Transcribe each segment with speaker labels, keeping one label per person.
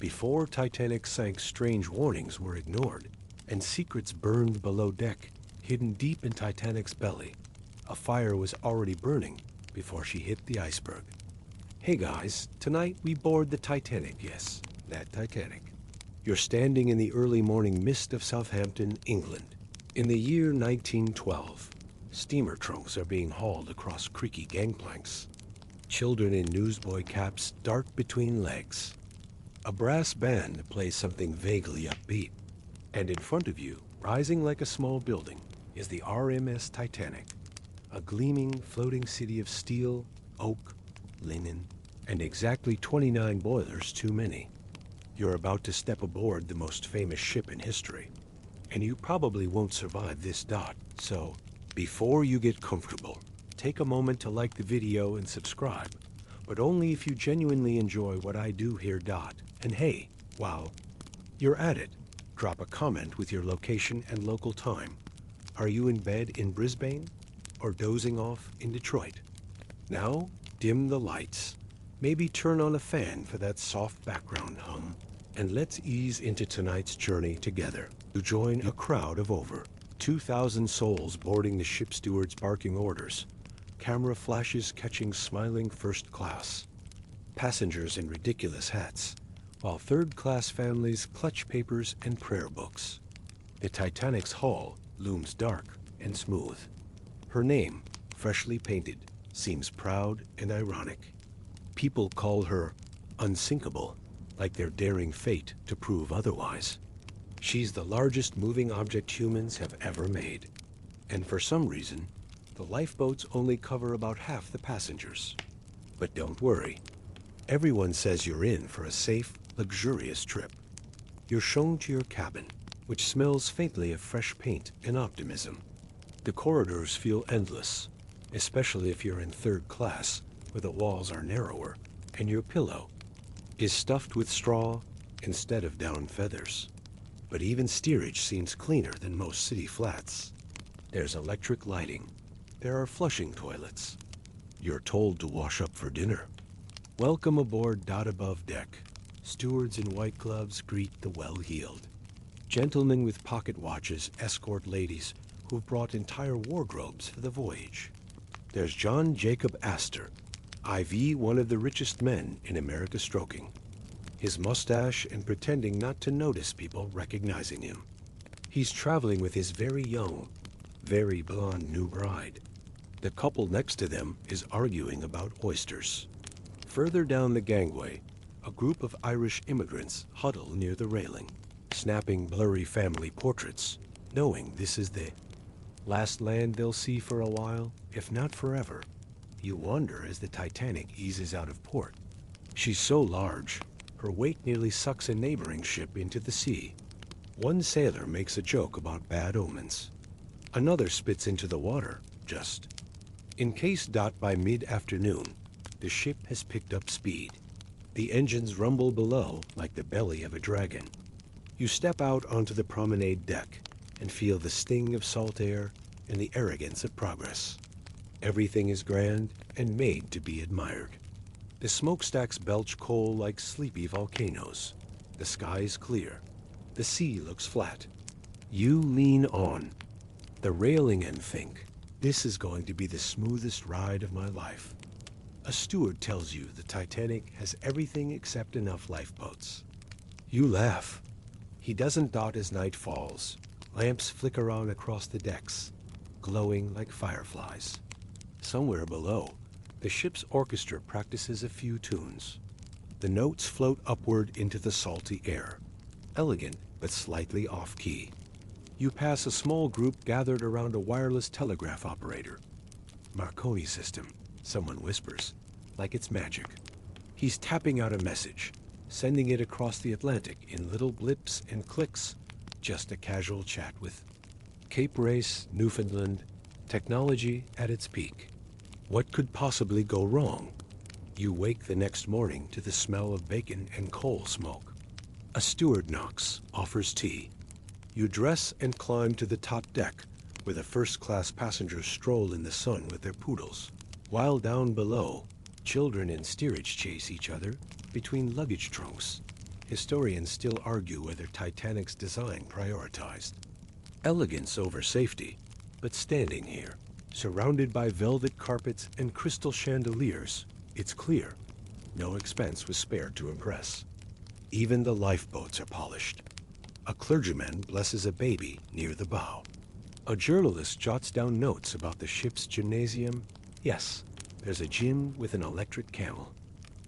Speaker 1: Before Titanic sank, strange warnings were ignored, and secrets burned below deck, hidden deep in Titanic's belly. A fire was already burning before she hit the iceberg. Hey guys, tonight we board the Titanic, yes, that Titanic. You're standing in the early morning mist of Southampton, England. In the year 1912, steamer trunks are being hauled across creaky gangplanks. Children in newsboy caps dart between legs. A brass band plays something vaguely upbeat. And in front of you, rising like a small building, is the RMS Titanic, a gleaming, floating city of steel, oak, linen, and exactly 29 boilers too many. You're about to step aboard the most famous ship in history, and you probably won't survive this dot, so before you get comfortable, take a moment to like the video and subscribe, but only if you genuinely enjoy what I do here. And hey, while you're at it, drop a comment with your location and local time. Are you in bed in Brisbane or dozing off in Detroit? Now, dim the lights. Maybe turn on a fan for that soft background hum, and let's ease into tonight's journey together to join a crowd of over 2,000 souls boarding the ship steward's barking orders, camera flashes catching smiling first class, passengers in ridiculous hats, while third-class families clutch papers and prayer books. The Titanic's hull looms dark and smooth. Her name, freshly painted, seems proud and ironic. People call her unsinkable, like they're daring fate to prove otherwise. She's the largest moving object humans have ever made. And for some reason, the lifeboats only cover about half the passengers. But don't worry. Everyone says you're in for a safe, luxurious trip. You're shown to your cabin, which smells faintly of fresh paint and optimism. The corridors feel endless, especially if you're in third class, where the walls are narrower, and your pillow is stuffed with straw instead of down feathers. But even steerage seems cleaner than most city flats. There's electric lighting. There are flushing toilets. You're told to wash up for dinner. Welcome aboard. Above deck, stewards in white gloves greet the well-heeled. Gentlemen with pocket watches escort ladies who've brought entire wardrobes for the voyage. There's John Jacob Astor, IV, one of the richest men in America, stroking his mustache and pretending not to notice people recognizing him. He's traveling with his very young, very blonde new bride. The couple next to them is arguing about oysters. Further down the gangway, a group of Irish immigrants huddle near the railing, snapping blurry family portraits, knowing this is the last land they'll see for a while, if not forever. You wonder as the Titanic eases out of port. She's so large, her weight nearly sucks a neighboring ship into the sea. One sailor makes a joke about bad omens. Another spits into the water, just in case. By mid-afternoon, the ship has picked up speed. The engines rumble below like the belly of a dragon. You step out onto the promenade deck and feel the sting of salt air and the arrogance of progress. Everything is grand and made to be admired. The smokestacks belch coal like sleepy volcanoes. The sky is clear. The sea looks flat. You lean on the railing and think, this is going to be the smoothest ride of my life. A steward tells you the Titanic has everything except enough lifeboats. You laugh. He doesn't. As night falls, lamps flicker on across the decks, glowing like fireflies. Somewhere below, the ship's orchestra practices a few tunes. The notes float upward into the salty air, elegant but slightly off-key. You pass a small group gathered around a wireless telegraph operator. Marconi system, someone whispers, like it's magic. He's tapping out a message, sending it across the Atlantic in little blips and clicks. Just a casual chat with Cape Race, Newfoundland, technology at its peak. What could possibly go wrong? You wake the next morning to the smell of bacon and coal smoke. A steward knocks, offers tea. You dress and climb to the top deck, where the first-class passengers stroll in the sun with their poodles, while down below, children in steerage chase each other between luggage trunks. Historians still argue whether Titanic's design prioritized elegance over safety, but standing here, surrounded by velvet carpets and crystal chandeliers, it's clear no expense was spared to impress. Even the lifeboats are polished. A clergyman blesses a baby near the bow. A journalist jots down notes about the ship's gymnasium. Yes, there's a gym with an electric camel.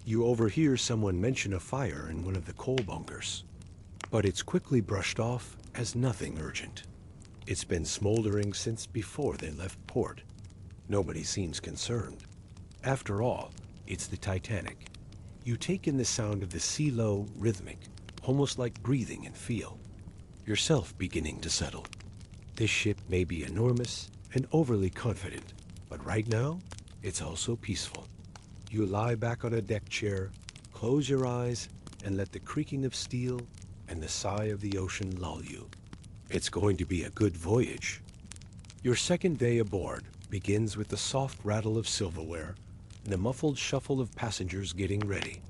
Speaker 1: You overhear someone mention a fire in one of the coal bunkers, but it's quickly brushed off as nothing urgent. It's been smoldering since before they left port. Nobody seems concerned. After all, it's the Titanic. You take in the sound of the sea low, rhythmic, almost like breathing and feel yourself beginning to settle. This ship may be enormous and overly confident, but right now, it's also peaceful. You lie back on a deck chair, close your eyes, and let the creaking of steel and the sigh of the ocean lull you. It's going to be a good voyage. Your second day aboard begins with the soft rattle of silverware and the muffled shuffle of passengers getting ready.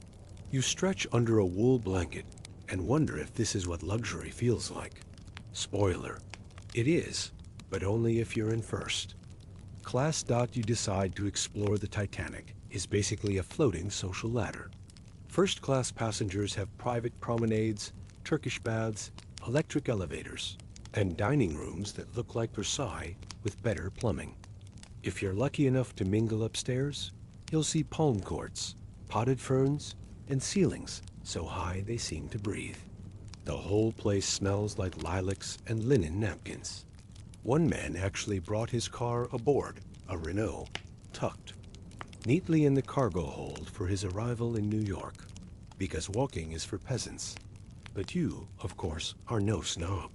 Speaker 1: You stretch under a wool blanket and wonder if this is what luxury feels like. Spoiler, it is, but only if you're in first. Class you decide to explore the Titanic is basically a floating social ladder. First-class passengers have private promenades, Turkish baths, electric elevators, and dining rooms that look like Versailles with better plumbing. If you're lucky enough to mingle upstairs, you'll see palm courts, potted ferns, and ceilings so high they seem to breathe. The whole place smells like lilacs and linen napkins. One man actually brought his car aboard, a Renault, tucked neatly in the cargo hold for his arrival in New York, because walking is for peasants. But you, of course, are no snob.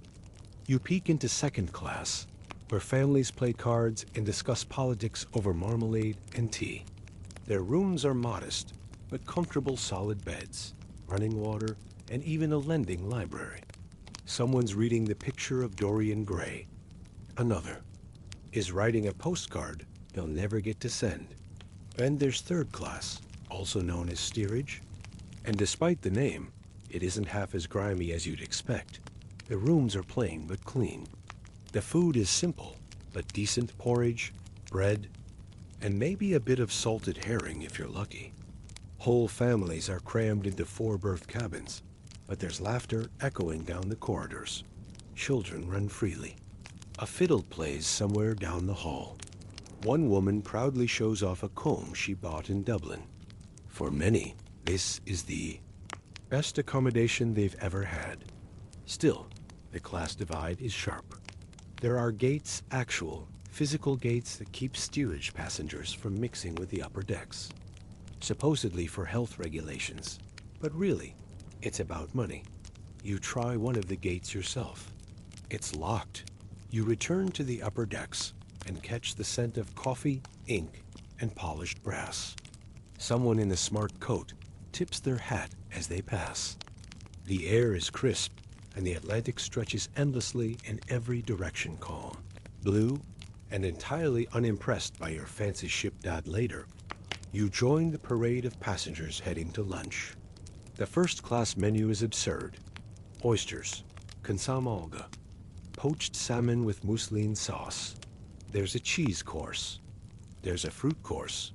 Speaker 1: You peek into second class, where families play cards and discuss politics over marmalade and tea. Their rooms are modest, but comfortable solid beds, running water, and even a lending library. Someone's reading The Picture of Dorian Gray. Another is writing a postcard they'll never get to send. And there's third class, also known as steerage. And despite the name, it isn't half as grimy as you'd expect. The rooms are plain but clean. The food is simple, but decent porridge, bread, and maybe a bit of salted herring if you're lucky. Whole families are crammed into 4-berth cabins, but there's laughter echoing down the corridors. Children run freely. A fiddle plays somewhere down the hall. One woman proudly shows off a comb she bought in Dublin. For many, this is the best accommodation they've ever had. Still, the class divide is sharp. There are gates, actual, physical gates that keep steerage passengers from mixing with the upper decks. Supposedly for health regulations, but really, it's about money. You try one of the gates yourself. It's locked. You return to the upper decks and catch the scent of coffee, ink, and polished brass. Someone in a smart coat tips their hat as they pass. The air is crisp, and the Atlantic stretches endlessly in every direction calm. Blue, and entirely unimpressed by your fancy ship dad later, you join the parade of passengers heading to lunch. The first-class menu is absurd. Oysters, consomme alga, poached salmon with mousseline sauce. There's a cheese course. There's a fruit course.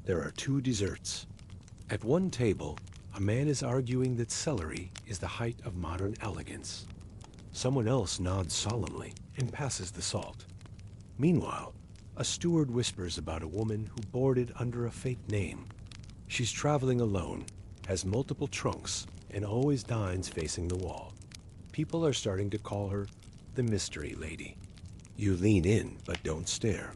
Speaker 1: There are 2 desserts. At one table, a man is arguing that celery is the height of modern elegance. Someone else nods solemnly and passes the salt. Meanwhile, a steward whispers about a woman who boarded under a fake name. She's traveling alone, has multiple trunks, and always dines facing the wall. People are starting to call her the mystery lady. You lean in, but don't stare.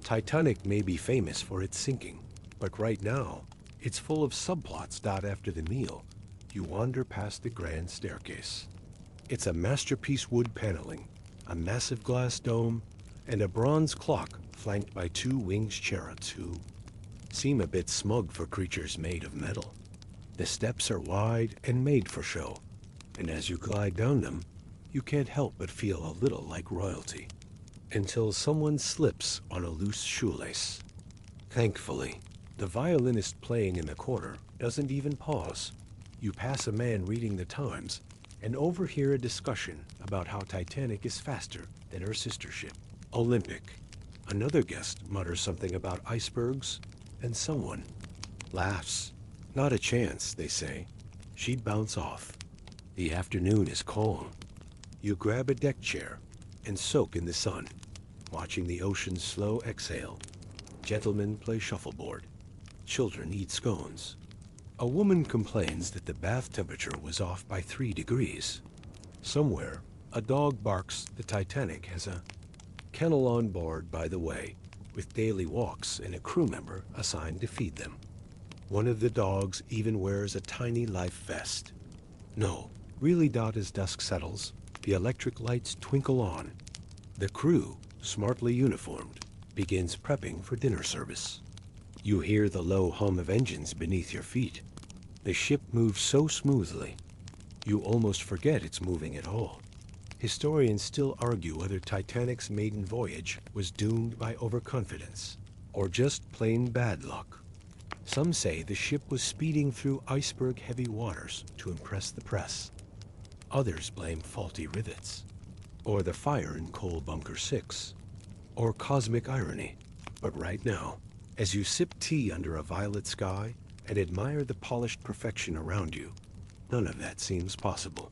Speaker 1: Titanic may be famous for its sinking, but right now, it's full of subplots. After the meal, you wander past the grand staircase. It's a masterpiece wood paneling, a massive glass dome, and a bronze clock flanked by 2 winged cherubs who seem a bit smug for creatures made of metal. The steps are wide and made for show, and as you glide down them, you can't help but feel a little like royalty. Until someone slips on a loose shoelace. Thankfully, the violinist playing in the corner doesn't even pause. You pass a man reading the Times and overhear a discussion about how Titanic is faster than her sister ship, Olympic. Another guest mutters something about icebergs, and someone laughs. Not a chance, they say. She'd bounce off. The afternoon is calm. You grab a deck chair and soak in the sun, watching the ocean's slow exhale. Gentlemen play shuffleboard. Children eat scones. A woman complains that the bath temperature was off by 3 degrees. Somewhere, a dog barks the Titanic has a kennel on board, by the way, with daily walks and a crew member assigned to feed them. One of the dogs even wears a tiny life vest. No, really, as dusk settles, the electric lights twinkle on. The crew, smartly uniformed, begins prepping for dinner service. You hear the low hum of engines beneath your feet. The ship moves so smoothly, you almost forget it's moving at all. Historians still argue whether Titanic's maiden voyage was doomed by overconfidence or just plain bad luck. Some say the ship was speeding through iceberg-heavy waters to impress the press. Others blame faulty rivets, or the fire in Coal Bunker 6, or cosmic irony. But right now, as you sip tea under a violet sky and admire the polished perfection around you, none of that seems possible.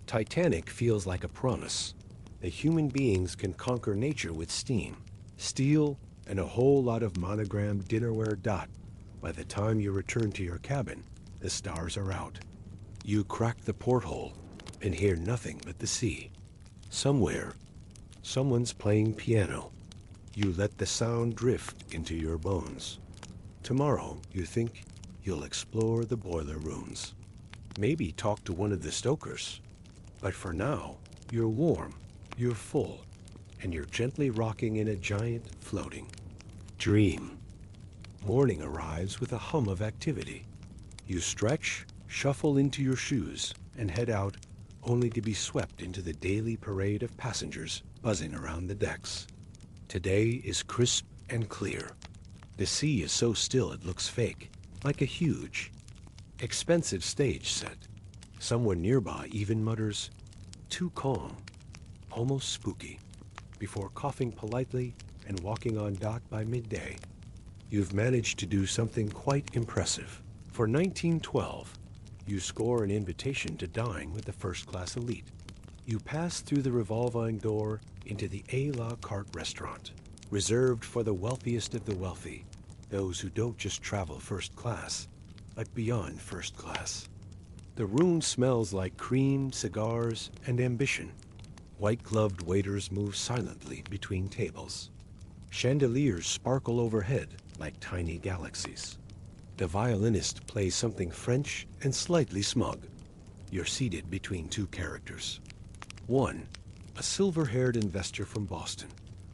Speaker 1: Titanic feels like a promise that human beings can conquer nature with steam, steel, and a whole lot of monogrammed dinnerware dot. By the time you return to your cabin, the stars are out. You crack the porthole and hear nothing but the sea. Somewhere, someone's playing piano. You let the sound drift into your bones. Tomorrow, you think you'll explore the boiler rooms. Maybe talk to one of the stokers. But for now, you're warm, you're full, and you're gently rocking in a giant floating dream. Morning arrives with a hum of activity. You stretch, shuffle into your shoes, and head out, only to be swept into the daily parade of passengers buzzing around the decks. Today is crisp and clear. The sea is so still it looks fake, like a huge, expensive stage set. Someone nearby even mutters, "Too calm," almost spooky, before coughing politely and walking on dock by midday. You've managed to do something quite impressive. For 1912, you score an invitation to dine with the first-class elite. You pass through the revolving door into the a la carte restaurant, reserved for the wealthiest of the wealthy, those who don't just travel first class, but beyond first class. The room smells like cream, cigars, and ambition. White-gloved waiters move silently between tables. Chandeliers sparkle overhead like tiny galaxies. The violinist plays something French and slightly smug. You're seated between two characters. One, a silver-haired investor from Boston,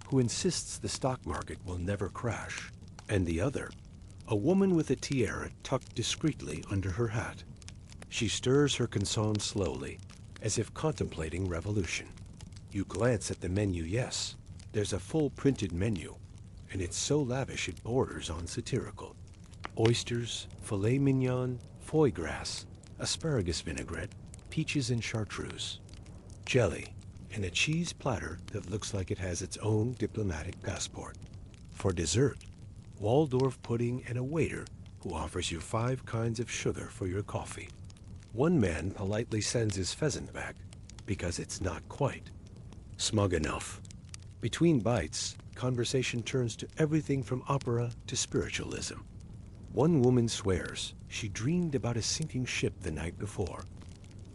Speaker 1: who insists the stock market will never crash. And the other, a woman with a tiara tucked discreetly under her hat. She stirs her consomme slowly, as if contemplating revolution. You glance at the menu, yes. There's a full printed menu, and it's so lavish it borders on satirical. Oysters, filet mignon, foie gras, asparagus vinaigrette, peaches and chartreuse, jelly, and a cheese platter that looks like it has its own diplomatic passport. For dessert, Waldorf pudding and a waiter who offers you 5 kinds of sugar for your coffee. One man politely sends his pheasant back because it's not quite smug enough. Between bites, conversation turns to everything from opera to spiritualism. One woman swears she dreamed about a sinking ship the night before.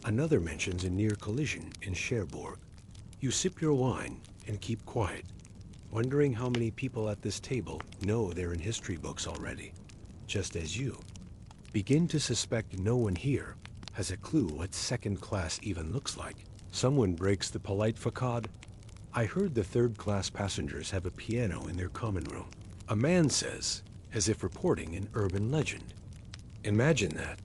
Speaker 1: Another mentions a near collision in Cherbourg. You sip your wine and keep quiet, wondering how many people at this table know they're in history books already, just as you begin to suspect no one here has a clue what second class even looks like. Someone breaks the polite facade. I heard the third-class passengers have a piano in their common room. A man says, as if reporting an urban legend. Imagine that.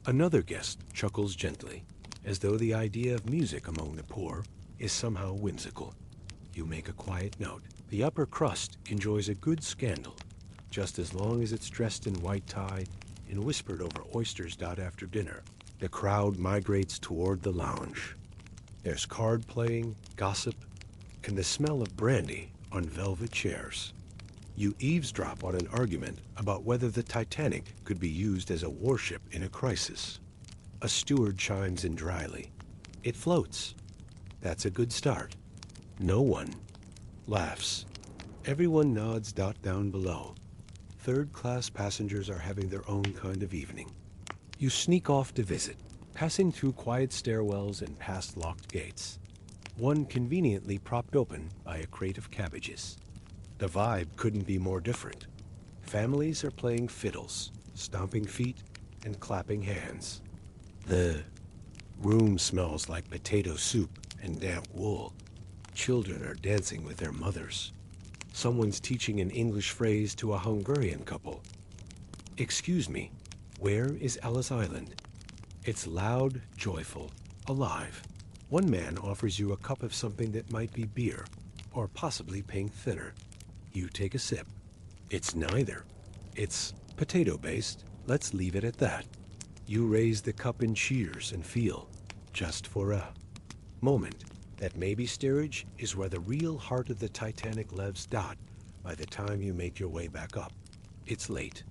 Speaker 1: Another guest chuckles gently, as though the idea of music among the poor is somehow whimsical. You make a quiet note. The upper crust enjoys a good scandal, just as long as it's dressed in white tie and whispered over oysters after dinner. The crowd migrates toward the lounge. There's card playing, gossip, and the smell of brandy on velvet chairs. You eavesdrop on an argument about whether the Titanic could be used as a warship in a crisis. A steward chimes in dryly. It floats. That's a good start. No one laughs. Everyone nods down below. Third-class passengers are having their own kind of evening. You sneak off to visit, passing through quiet stairwells and past locked gates. One conveniently propped open by a crate of cabbages. The vibe couldn't be more different. Families are playing fiddles, stomping feet, and clapping hands. The room smells like potato soup and damp wool. Children are dancing with their mothers. Someone's teaching an English phrase to a Hungarian couple. Excuse me, where is Ellis Island? It's loud, joyful, alive. One man offers you a cup of something that might be beer, or possibly pink thinner. You take a sip. It's neither. It's potato-based. Let's leave it at that. You raise the cup in cheers and feel, just for a moment, that maybe steerage is where the real heart of the Titanic lives. By the time you make your way back up, it's late.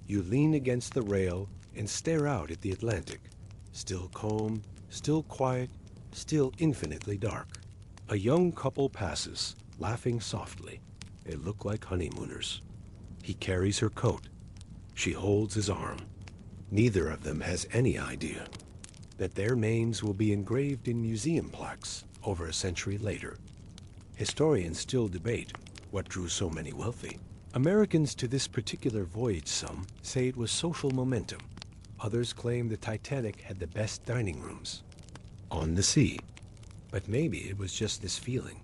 Speaker 1: You lean against the rail and stare out at the Atlantic. Still calm, still quiet, still infinitely dark. A young couple passes, laughing softly. They look like honeymooners. He carries her coat. She holds his arm. Neither of them has any idea that their names will be engraved in museum plaques over a century later. Historians still debate what drew so many wealthy. Americans to this particular voyage, some say it was social momentum. Others claim the Titanic had the best dining rooms on the sea. But maybe it was just this feeling,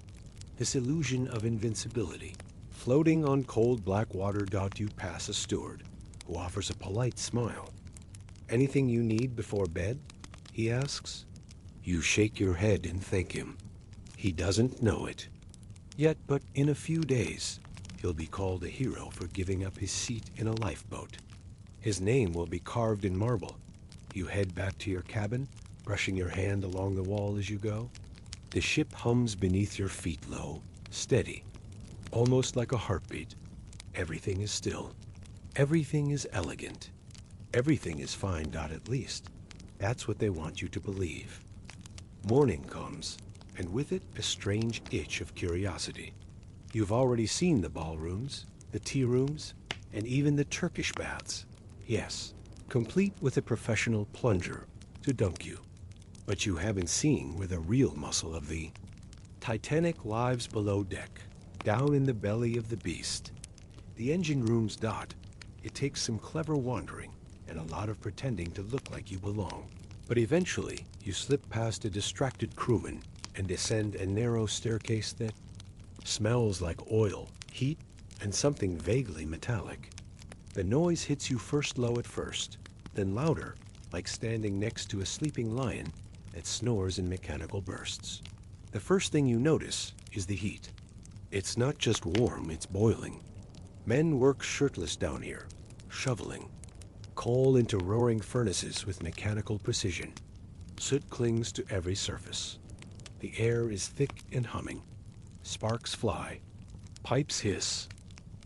Speaker 1: this illusion of invincibility. Floating on cold black water, you pass a steward who offers a polite smile. Anything you need before bed? He asks. You shake your head and thank him. He doesn't know it yet, but in a few days, he'll be called a hero for giving up his seat in a lifeboat. His name will be carved in marble. You head back to your cabin, brushing your hand along the wall as you go. The ship hums beneath your feet, low, steady, almost like a heartbeat. Everything is still. Everything is elegant. Everything is fine, at least. That's what they want you to believe. Morning comes, and with it a strange itch of curiosity. You've already seen the ballrooms, the tea rooms, and even the Turkish baths. Yes, complete with a professional plunger to dunk you. But you haven't seen where the real muscle of the Titanic lives below deck, down in the belly of the beast. The engine rooms. It takes some clever wandering and a lot of pretending to look like you belong. But eventually, you slip past a distracted crewman and descend a narrow staircase that smells like oil, heat, and something vaguely metallic. The noise hits you first low at first, then louder, like standing next to a sleeping lion that snores in mechanical bursts. The first thing you notice is the heat. It's not just warm, it's boiling. Men work shirtless down here, shoveling coal into roaring furnaces with mechanical precision. Soot clings to every surface. The air is thick and humming. Sparks fly. Pipes hiss.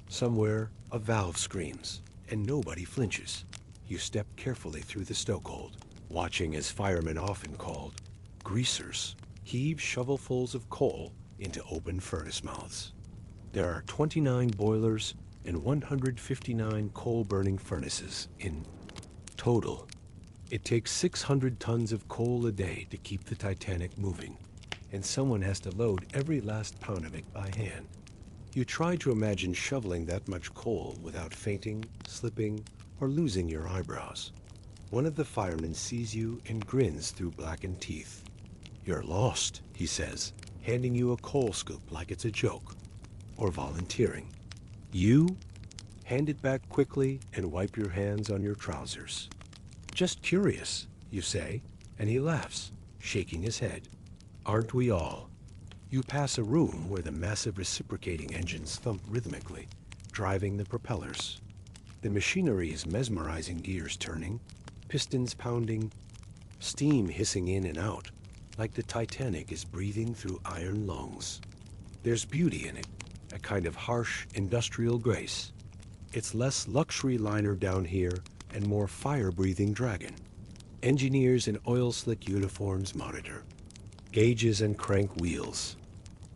Speaker 1: Somewhere, a valve screams, and nobody flinches. You step carefully through the stokehold, watching as firemen often called greasers heave shovelfuls of coal into open furnace mouths. There are 29 boilers and 159 coal-burning furnaces in total. It takes 600 tons of coal a day to keep the Titanic moving, and someone has to load every last pound of it by hand. You try to imagine shoveling that much coal without fainting, slipping, or losing your eyebrows. One of the firemen sees you and grins through blackened teeth. You're lost, he says, handing you a coal scoop like it's a joke, or volunteering. You hand it back quickly and wipe your hands on your trousers. Just curious, you say, and he laughs, shaking his head. Aren't we all? You pass a room where the massive reciprocating engines thump rhythmically, driving the propellers. The machinery is mesmerizing, gears turning, pistons pounding, steam hissing in and out, like the Titanic is breathing through iron lungs. There's beauty in it, a kind of harsh industrial grace. It's less luxury liner down here and more fire-breathing dragon. Engineers in oil-slick uniforms monitor. Gauges and crank wheels.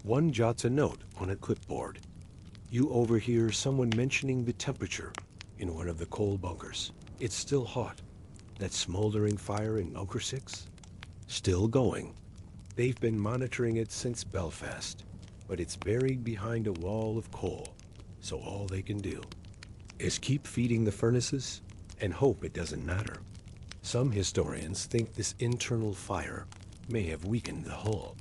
Speaker 1: One jots a note on a clipboard. You overhear someone mentioning the temperature in one of the coal bunkers. It's still hot. That smoldering fire in Bunker 6? Still going. They've been monitoring it since Belfast, but it's buried behind a wall of coal, so all they can do is keep feeding the furnaces and hope it doesn't matter. Some historians think this internal fire may have weakened the hull.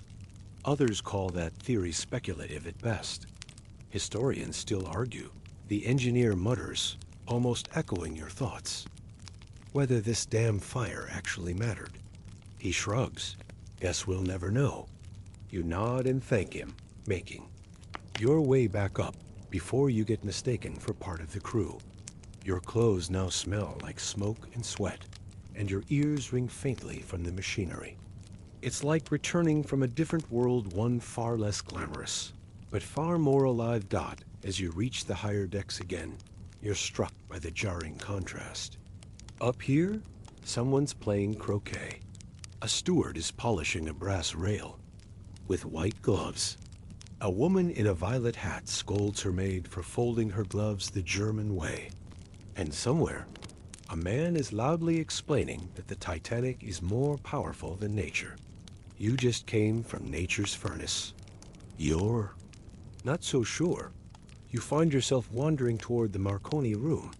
Speaker 1: Others call that theory speculative at best. Historians still argue. The engineer mutters, almost echoing your thoughts, whether this damn fire actually mattered. He shrugs. Guess we'll never know. You nod and thank him, making your way back up before you get mistaken for part of the crew. Your clothes now smell like smoke and sweat, and your ears ring faintly from the machinery. It's like returning from a different world, one far less glamorous, but far more alive. As you reach the higher decks again, you're struck by the jarring contrast. Up here, someone's playing croquet. A steward is polishing a brass rail with white gloves. A woman in a violet hat scolds her maid for folding her gloves the German way. And somewhere, a man is loudly explaining that the Titanic is more powerful than nature. You just came from nature's furnace. You're not so sure. You find yourself wandering toward the Marconi room,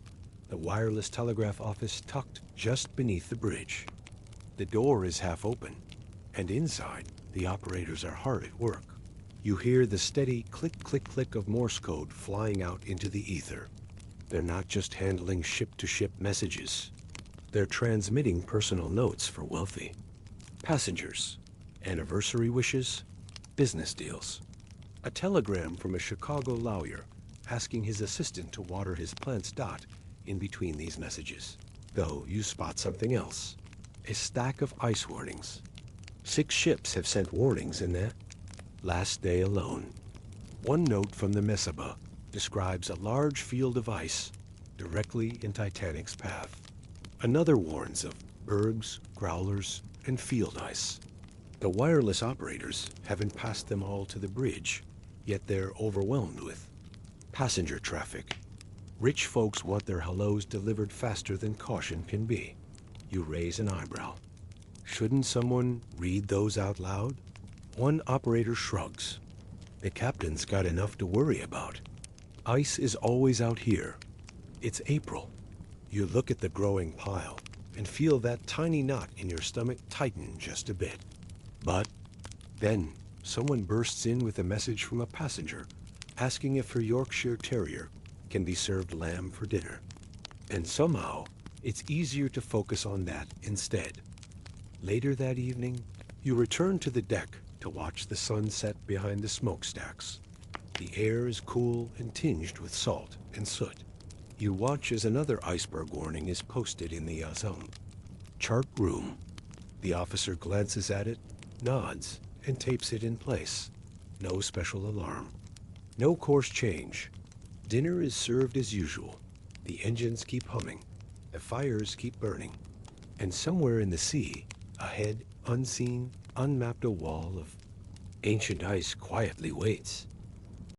Speaker 1: the wireless telegraph office tucked just beneath the bridge. The door is half open, and inside, the operators are hard at work. You hear the steady click, click, click of Morse code flying out into the ether. They're not just handling ship-to-ship messages. They're transmitting personal notes for wealthy passengers, anniversary wishes, business deals. A telegram from a Chicago lawyer asking his assistant to water his plants. In between these messages, though, you spot something else. A stack of ice warnings. 6 ships have sent warnings in that last day alone. One note from the Mesaba describes a large field of ice directly in Titanic's path. Another warns of bergs, growlers, and field ice. The wireless operators haven't passed them all to the bridge, yet they're overwhelmed with passenger traffic. Rich folks want their hellos delivered faster than caution can be. You raise an eyebrow. Shouldn't someone read those out loud? One operator shrugs. The captain's got enough to worry about. Ice is always out here. It's April. You look at the growing pile and feel that tiny knot in your stomach tighten just a bit. But then someone bursts in with a message from a passenger asking if her Yorkshire Terrier can be served lamb for dinner. And somehow, it's easier to focus on that instead. Later that evening, you return to the deck to watch the sun set behind the smokestacks. The air is cool and tinged with salt and soot. You watch as another iceberg warning is posted in the Yazung. Chart room. The officer glances at it, nods, and tapes it in place. No special alarm. No course change. Dinner is served as usual. The engines keep humming. The fires keep burning. And somewhere in the sea, ahead, unseen, unmapped, a wall of ancient ice quietly waits.